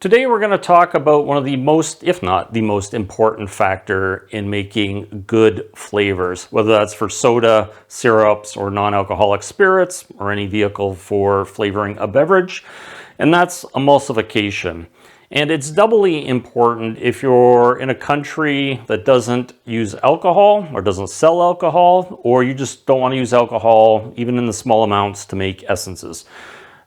Today we're going to talk about one of the most, if not the most important factor in making good flavors, whether that's for soda, syrups, or non-alcoholic spirits, or any vehicle for flavoring a beverage, and that's emulsification. And it's doubly important if you're in a country that doesn't use alcohol or doesn't sell alcohol, or you just don't want to use alcohol, even in the small amounts, to make essences.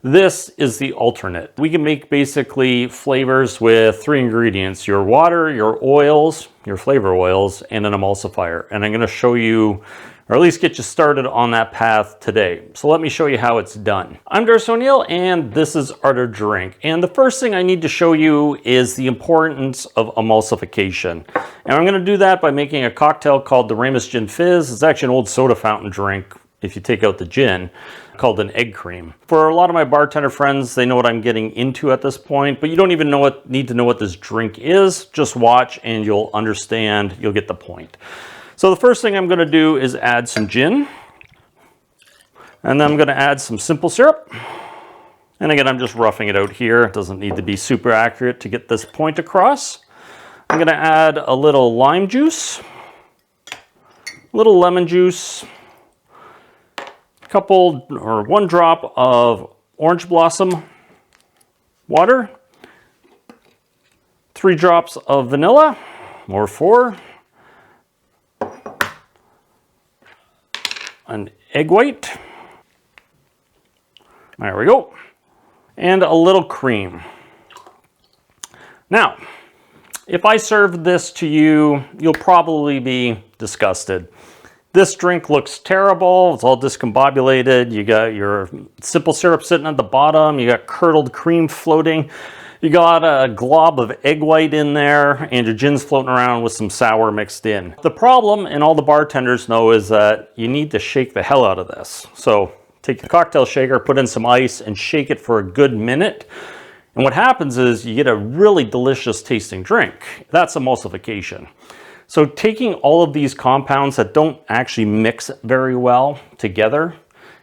This is the alternate. We can make basically flavors with 3 ingredients: your water, your oils, your flavor oils, and an emulsifier. And I'm going to show you, or at least get you started on that path today. So let me show you how it's done. I'm Darcy O'Neill, and this is Art of Drink. And the first thing I need to show you is the importance of emulsification. And I'm going to do that by making a cocktail called the Ramus Gin Fizz. It's actually an old soda fountain drink, if you take out the gin, called an egg cream. For a lot of my bartender friends, they know what I'm getting into at this point, but you don't even need to know what this drink is. Just watch and you'll understand, you'll get the point. So the first thing I'm going to do is add some gin, and then I'm going to add some simple syrup. And again, I'm just roughing it out here. It doesn't need to be super accurate to get this point across. I'm going to add a little lime juice, a little lemon juice, couple or 1 drop of orange blossom water, 3 drops of vanilla, or 4, an egg white, there we go, and a little cream. Now, if I serve this to you, you'll probably be disgusted. This drink looks terrible. It's all discombobulated. You got your simple syrup sitting at the bottom. You got curdled cream floating. You got a glob of egg white in there, and your gin's floating around with some sour mixed in. The problem, and all the bartenders know, is that you need to shake the hell out of this. So take your cocktail shaker, put in some ice, and shake it for a good minute. And what happens is you get a really delicious tasting drink. That's emulsification. So taking all of these compounds that don't actually mix very well together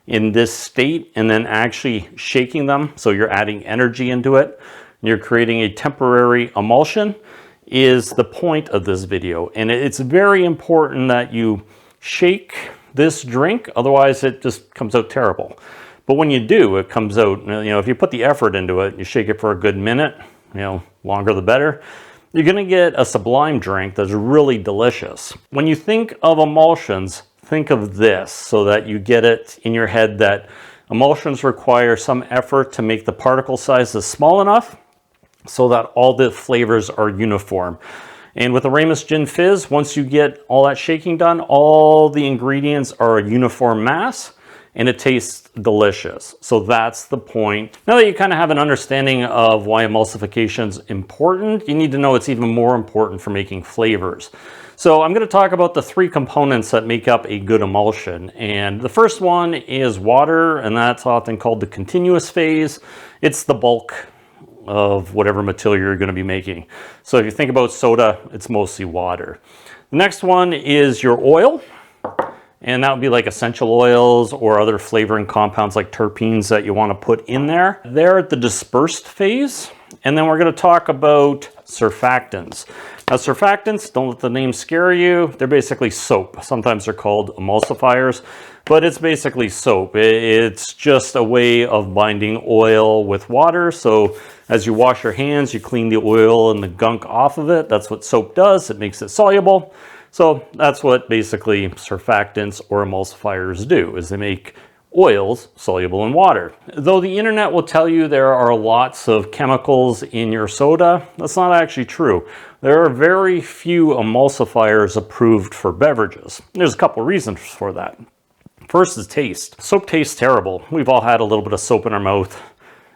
in this state, and then actually shaking them, so you're adding energy into it, and you're creating a temporary emulsion, is the point of this video. And it's very important that you shake this drink, otherwise it just comes out terrible. But when you do, it comes out, if you put the effort into it, you shake it for a good minute, longer the better, you're going to get a sublime drink that's really delicious. When you think of emulsions, think of this, so that you get it in your head that emulsions require some effort to make the particle sizes small enough so that all the flavors are uniform. And with the Ramus Gin Fizz, once you get all that shaking done, all the ingredients are a uniform mass, and it tastes delicious. So that's the point. Now that you kind of have an understanding of why emulsification is important, you need to know it's even more important for making flavors. So I'm going to talk about the 3 components that make up a good emulsion. And the first one is water, and that's often called the continuous phase. It's the bulk of whatever material you're going to be making. So if you think about soda, it's mostly water. The next one is your oil. And that would be like essential oils or other flavoring compounds like terpenes that you want to put in there. They're at the dispersed phase. And then we're going to talk about surfactants. Now, surfactants, don't let the name scare you. They're basically soap. Sometimes they're called emulsifiers, but it's basically soap. It's just a way of binding oil with water. So as you wash your hands, you clean the oil and the gunk off of it. That's what soap does. It makes it soluble. So that's what basically surfactants or emulsifiers do, is they make oils soluble in water. Though the internet will tell you there are lots of chemicals in your soda, that's not actually true. There are very few emulsifiers approved for beverages. There's a couple reasons for that. First is taste. Soap tastes terrible. We've all had a little bit of soap in our mouth,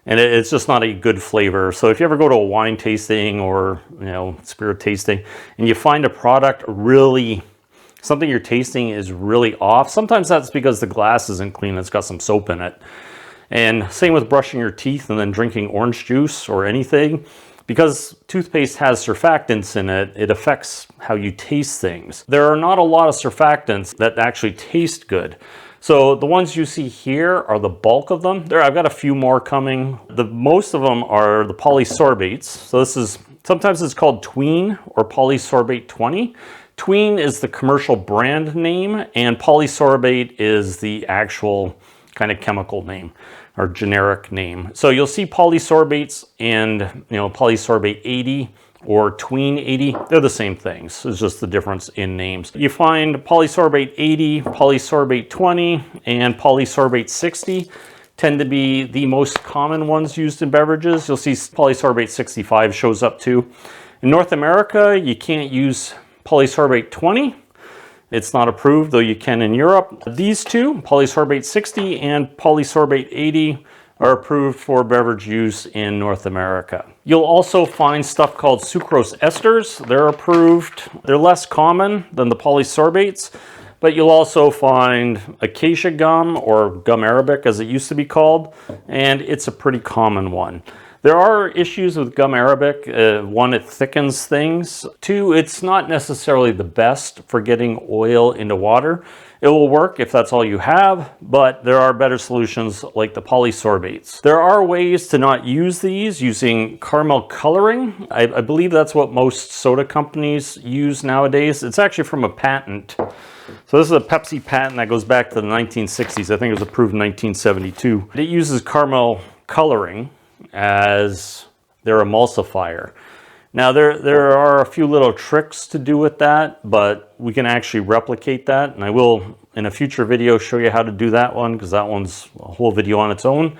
and it's just not a good flavor. So if you ever go to a wine tasting or spirit tasting and you find a product something you're tasting is really off, sometimes that's because the glass isn't clean, it's got some soap in it. And same with brushing your teeth and then drinking orange juice or anything. Because toothpaste has surfactants in it, it affects how you taste things. There are not a lot of surfactants that actually taste good. So the ones you see here are the bulk of them. There, I've got a few more coming. Most of them are the polysorbates. So this is, sometimes it's called Tween or polysorbate 20. Tween is the commercial brand name, and polysorbate is the actual kind of chemical name or generic name. So you'll see polysorbates and, polysorbate 80 or Tween 80, they're the same things. It's just the difference in names. You find polysorbate 80, polysorbate 20, and polysorbate 60 tend to be the most common ones used in beverages. You'll see polysorbate 65 shows up too. In North America, you can't use polysorbate 20. It's not approved, though you can in Europe. These two, polysorbate 60 and polysorbate 80, are approved for beverage use in North America. You'll also find stuff called sucrose esters. They're approved. They're less common than the polysorbates, but you'll also find acacia gum, or gum arabic as it used to be called, and it's a pretty common one. There are issues with gum arabic. One, it thickens things. Two, it's not necessarily the best for getting oil into water. It will work if that's all you have, but there are better solutions like the polysorbates. There are ways to not use these using caramel coloring. I believe that's what most soda companies use nowadays. It's actually from a patent. So this is a Pepsi patent that goes back to the 1960s. I think it was approved in 1972. It uses caramel coloring as their emulsifier. Now there are a few little tricks to do with that, but we can actually replicate that, and I will in a future video show you how to do that one, because that one's a whole video on its own.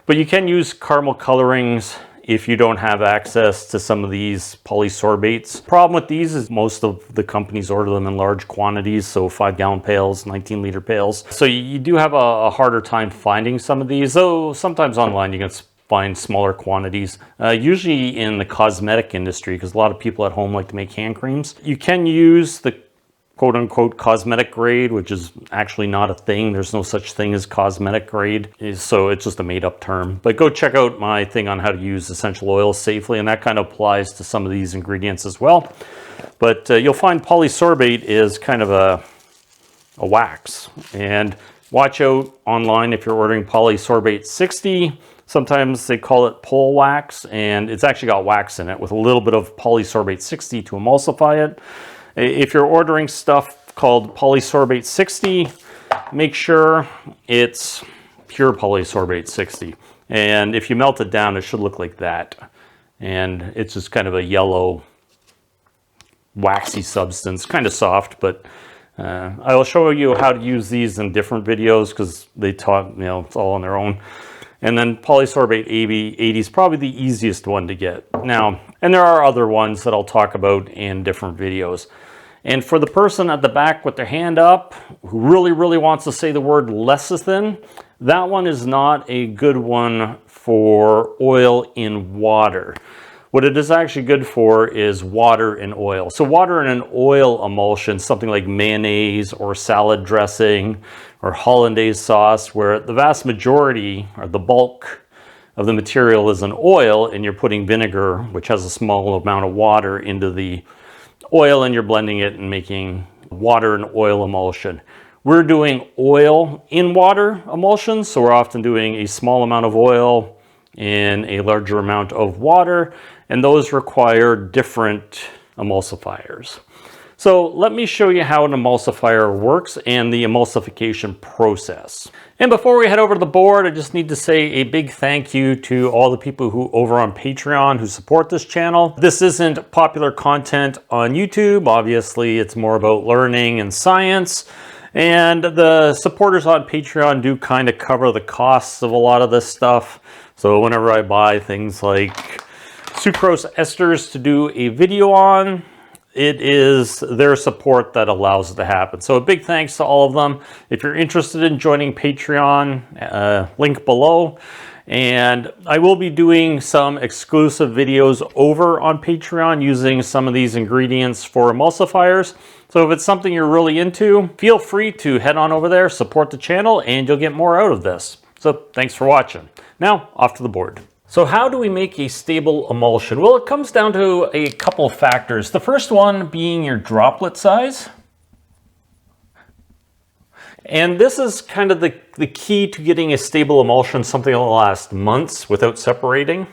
But you can use caramel colorings if you don't have access to some of these polysorbates. Problem with these is most of the companies order them in large quantities, so 5-gallon pails, 19-liter pails. So you do have a harder time finding some of these, though sometimes online you can find smaller quantities, usually in the cosmetic industry, because a lot of people at home like to make hand creams. You can use the quote-unquote cosmetic grade, which is actually not a thing. There's no such thing as cosmetic grade, so it's just a made-up term. But go check out my thing on how to use essential oils safely, and that kind of applies to some of these ingredients as well. But you'll find polysorbate is kind of a wax, and watch out online if you're ordering polysorbate 60. Sometimes they call it pole wax, and it's actually got wax in it with a little bit of polysorbate 60 to emulsify it. If you're ordering stuff called polysorbate 60, make sure it's pure polysorbate 60. And if you melt it down, it should look like that. And it's just kind of a yellow, waxy substance, kind of soft, but I will show you how to use these in different videos, because they taught, it's all on their own. And then polysorbate 80 is probably the easiest one to get. Now, and there are other ones that I'll talk about in different videos. And for the person at the back with their hand up, who really wants to say the word lecithin, that one is not a good one for oil in water. What it is actually good for is water and oil. So water and an oil emulsion, something like mayonnaise or salad dressing or hollandaise sauce, where the vast majority or the bulk of the material is an oil, and you're putting vinegar, which has a small amount of water, into the oil, and you're blending it and making water and oil emulsion. We're doing oil in water emulsions, so we're often doing a small amount of oil in a larger amount of water, and those require different emulsifiers. So let me show you how an emulsifier works and the emulsification process. And before we head over to the board, I just need to say a big thank you to all the people who over on Patreon who support this channel. This isn't popular content on YouTube. Obviously, it's more about learning and science. And the supporters on Patreon do kind of cover the costs of a lot of this stuff. So whenever I buy things like sucrose esters to do a video on, it is their support that allows it to happen. So a big thanks to all of them. If you're interested in joining Patreon, link below. And I will be doing some exclusive videos over on Patreon using some of these ingredients for emulsifiers. So if it's something you're really into, feel free to head on over there, support the channel, and you'll get more out of this. So thanks for watching. Now, off to the board. So how do we make a stable emulsion? Well, it comes down to a couple of factors. The first one being your droplet size. And this is kind of the key to getting a stable emulsion, something that will last months without separating.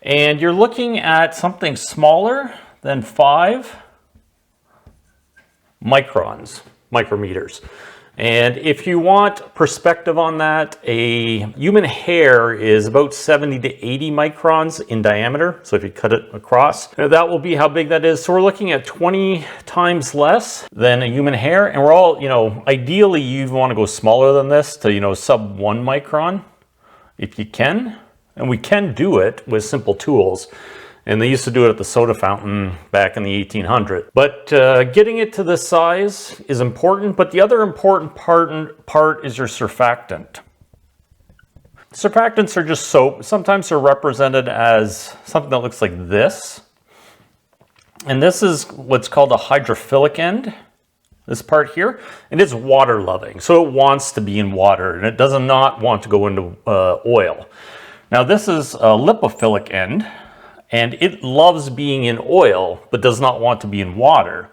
And you're looking at something smaller than 5 micrometers. And if you want perspective on that, a human hair is about 70 to 80 microns in diameter. So if you cut it across, that will be how big that is. So we're looking at 20 times less than a human hair. And we're all, ideally you want to go smaller than this to, sub 1 micron if you can. And we can do it with simple tools. And they used to do it at the soda fountain back in the 1800s. But getting it to this size is important, but the other important part is your surfactant. Surfactants are just soap. Sometimes they're represented as something that looks like this. And this is what's called a hydrophilic end, this part here. And it's water loving, so it wants to be in water, and it does not want to go into oil. Now this is a lipophilic end, and it loves being in oil, but does not want to be in water.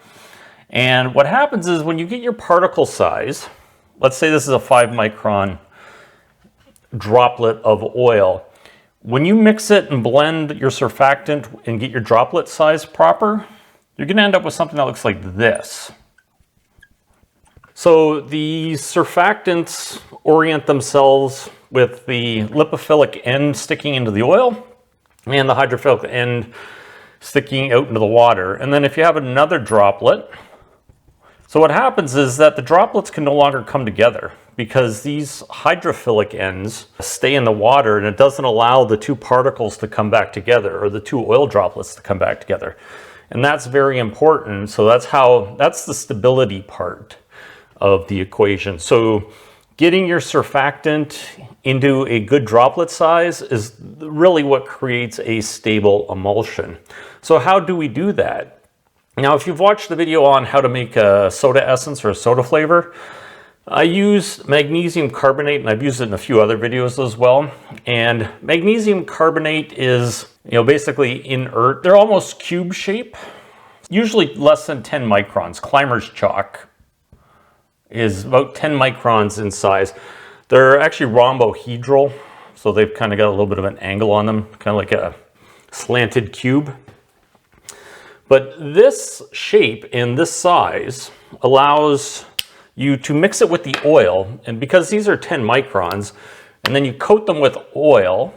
And what happens is when you get your particle size, let's say this is a 5 micron droplet of oil. When you mix it and blend your surfactant and get your droplet size proper, you're gonna end up with something that looks like this. So the surfactants orient themselves with the lipophilic end sticking into the oil, and the hydrophilic end sticking out into the water. And then if you have another droplet, so what happens is that the droplets can no longer come together because these hydrophilic ends stay in the water, and it doesn't allow the 2 particles to come back together, or the 2 oil droplets to come back together. And that's very important. So that's the stability part of the equation. So getting your surfactant into a good droplet size is really what creates a stable emulsion. So how do we do that? Now, if you've watched the video on how to make a soda essence or a soda flavor, I use magnesium carbonate, and I've used it in a few other videos as well. And magnesium carbonate is, basically inert. They're almost cube shape, usually less than 10 microns. Climber's chalk is about 10 microns in size. They're actually rhombohedral, so they've kind of got a little bit of an angle on them, kind of like a slanted cube. But this shape and this size allows you to mix it with the oil, and because these are 10 microns, and then you coat them with oil,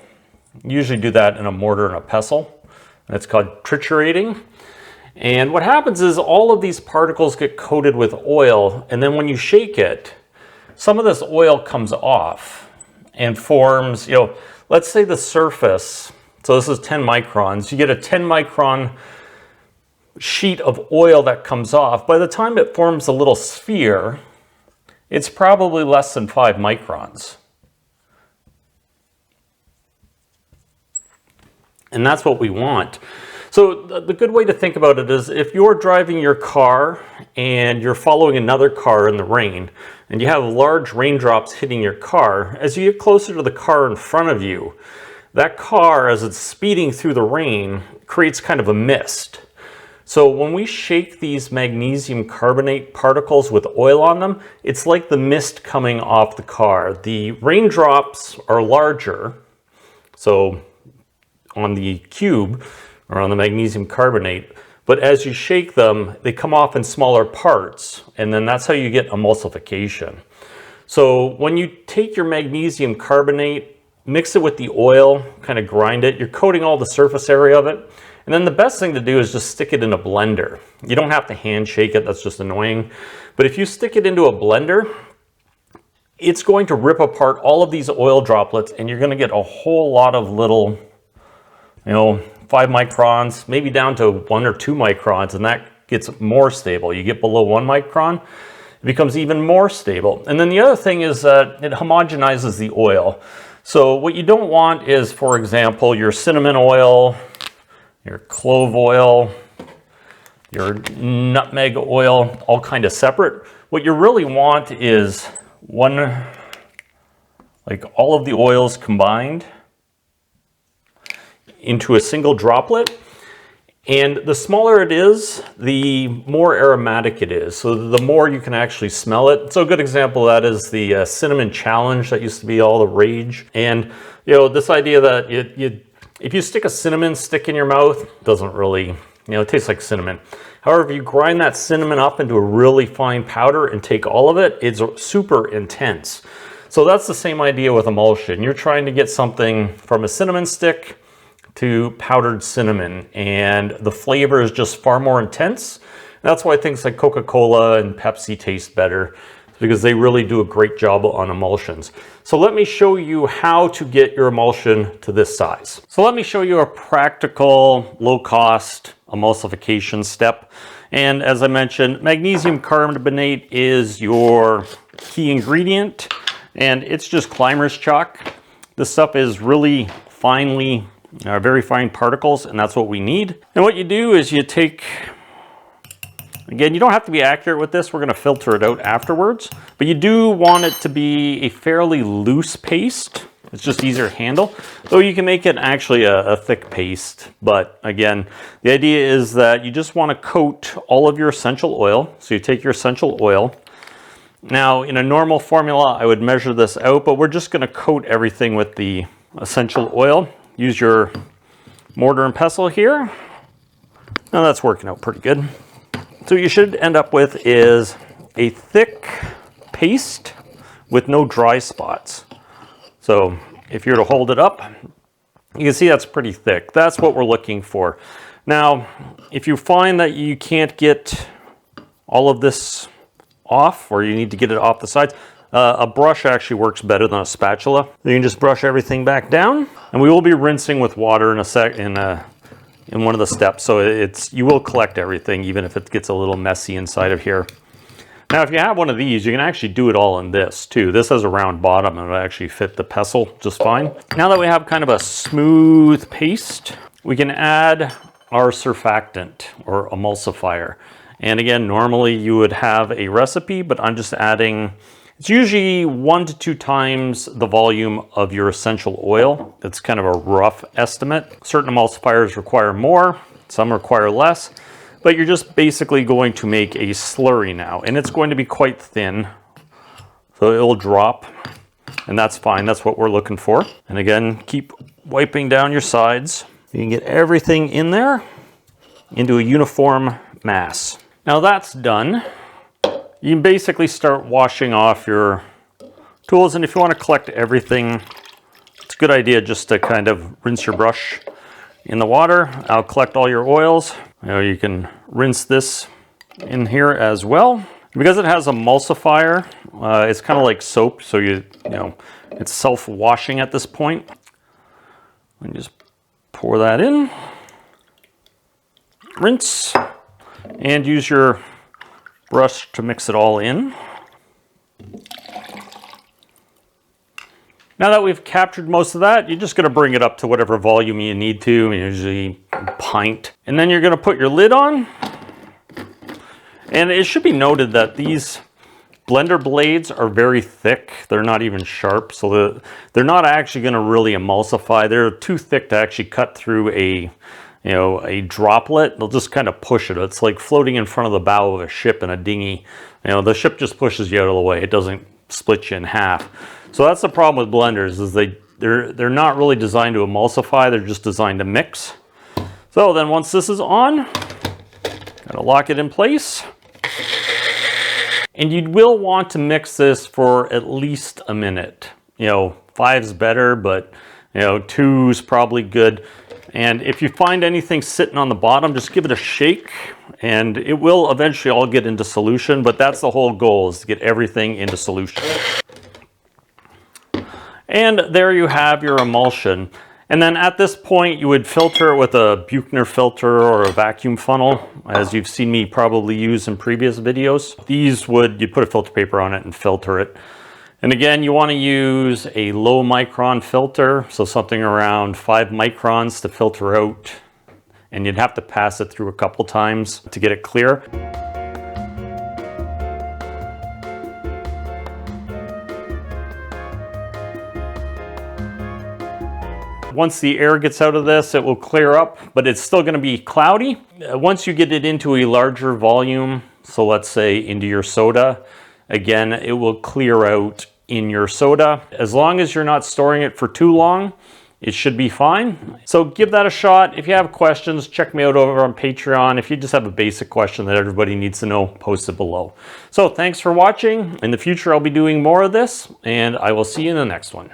you usually do that in a mortar and a pestle, and it's called triturating. And what happens is all of these particles get coated with oil, and then when you shake it, some of this oil comes off and forms, let's say the surface, so this is 10 microns, you get a 10 micron sheet of oil that comes off. By the time it forms a little sphere, it's probably less than 5 microns. And that's what we want. So the good way to think about it is if you're driving your car and you're following another car in the rain, and you have large raindrops hitting your car, as you get closer to the car in front of you, that car, as it's speeding through the rain, creates kind of a mist. So when we shake these magnesium carbonate particles with oil on them, it's like the mist coming off the car. The raindrops are larger, so on the cube, or on the magnesium carbonate, but as you shake them, they come off in smaller parts, and then that's how you get emulsification. So when you take your magnesium carbonate, mix it with the oil, kind of grind it, you're coating all the surface area of it, and then the best thing to do is just stick it in a blender. You don't have to hand shake it, that's just annoying. But if you stick it into a blender, it's going to rip apart all of these oil droplets, and you're gonna get a whole lot of little, 5 microns, maybe down to 1 or 2 microns, and that gets more stable. You get below 1 micron, it becomes even more stable. And then the other thing is that it homogenizes the oil. So what you don't want is, for example, your cinnamon oil, your clove oil, your nutmeg oil, all kind of separate. What you really want is all of the oils combined into a single droplet. And the smaller it is, the more aromatic it is. So the more you can actually smell it. So a good example of that is the cinnamon challenge that used to be all the rage. And you know, this idea that if you stick a cinnamon stick in your mouth, it doesn't really, it tastes like cinnamon. However, if you grind that cinnamon up into a really fine powder and take all of it, it's super intense. So that's the same idea with emulsion. You're trying to get something from a cinnamon stick to powdered cinnamon, and the flavor is just far more intense. That's why things like Coca-Cola and Pepsi taste better, because they really do a great job on emulsions. So let me show you how to get your emulsion to this size. So let me show you a practical, low-cost emulsification step. And as I mentioned, magnesium carbonate is your key ingredient, and it's just climber's chalk. This stuff is really finely, very fine particles, and that's what we need. And what you do is you take, again, you don't have to be accurate with this. We're going to filter it out afterwards, but you do want it to be a fairly loose paste. It's just easier to handle, though you can make it actually a thick paste. But again, the idea is that you just want to coat all of your essential oil. So you take your essential oil. Now, in a normal formula, I would measure this out, but we're just going to coat everything with the essential oil. Use your mortar and pestle here. Now that's working out pretty good. So what you should end up with is a thick paste with no dry spots. So if you're to hold it up, you can see that's pretty thick. That's what we're looking for. Now, if you find that you can't get all of this off, or you need to get it off the sides, a brush actually works better than a spatula. You can just brush everything back down, and we will be rinsing with water in a sec in one of the steps. So you will collect everything, even if it gets a little messy inside of here. Now, if you have one of these, you can actually do it all in this too. This has a round bottom, and it'll actually fit the pestle just fine. Now that we have kind of a smooth paste, we can add our surfactant or emulsifier. And again, normally you would have a recipe, but I'm just adding, it's usually 1 to 2 times the volume of your essential oil. That's kind of a rough estimate. Certain emulsifiers require more, some require less, but you're just basically going to make a slurry now, and it's going to be quite thin. So it'll drop, and that's fine. That's what we're looking for. And again, keep wiping down your sides. You can get everything in there into a uniform mass. Now that's done. You can basically start washing off your tools, and if you want to collect everything, it's a good idea just to kind of rinse your brush in the water. I'll collect all your oils. You can rinse this in here as well. Because it has emulsifier, it's kind of like soap, so it's self-washing at this point. And just pour that in, rinse, and use your brush to mix it all in. Now that we've captured most of that, you're just going to bring it up to whatever volume you need to, usually a pint. And then you're going to put your lid on. And it should be noted that these blender blades are very thick. They're not even sharp, so they're not actually going to really emulsify. They're too thick to actually cut through a droplet. They'll just kind of push it. It's like floating in front of the bow of a ship in a dinghy. The ship just pushes you out of the way. It doesn't split you in half. So that's the problem with blenders, is they're not really designed to emulsify. They're just designed to mix. So then once this is on, gotta lock it in place. And you will want to mix this for at least a minute. 5's better, but 2's probably good. And if you find anything sitting on the bottom, just give it a shake, and it will eventually all get into solution, but that's the whole goal, is to get everything into solution. And there you have your emulsion. And then at this point, you would filter it with a Buchner filter or a vacuum funnel, as you've seen me probably use in previous videos. You'd put a filter paper on it and filter it. And again, you want to use a low micron filter, so something around 5 microns to filter out. And you'd have to pass it through a couple times to get it clear. Once the air gets out of this, it will clear up, but it's still going to be cloudy. Once you get it into a larger volume, so let's say into your soda, again, it will clear out in your soda. As long as you're not storing it for too long, it should be fine. So give that a shot. If you have questions, check me out over on Patreon. If you just have a basic question that everybody needs to know, post it below. So thanks for watching. In the future, I'll be doing more of this, and I will see you in the next one.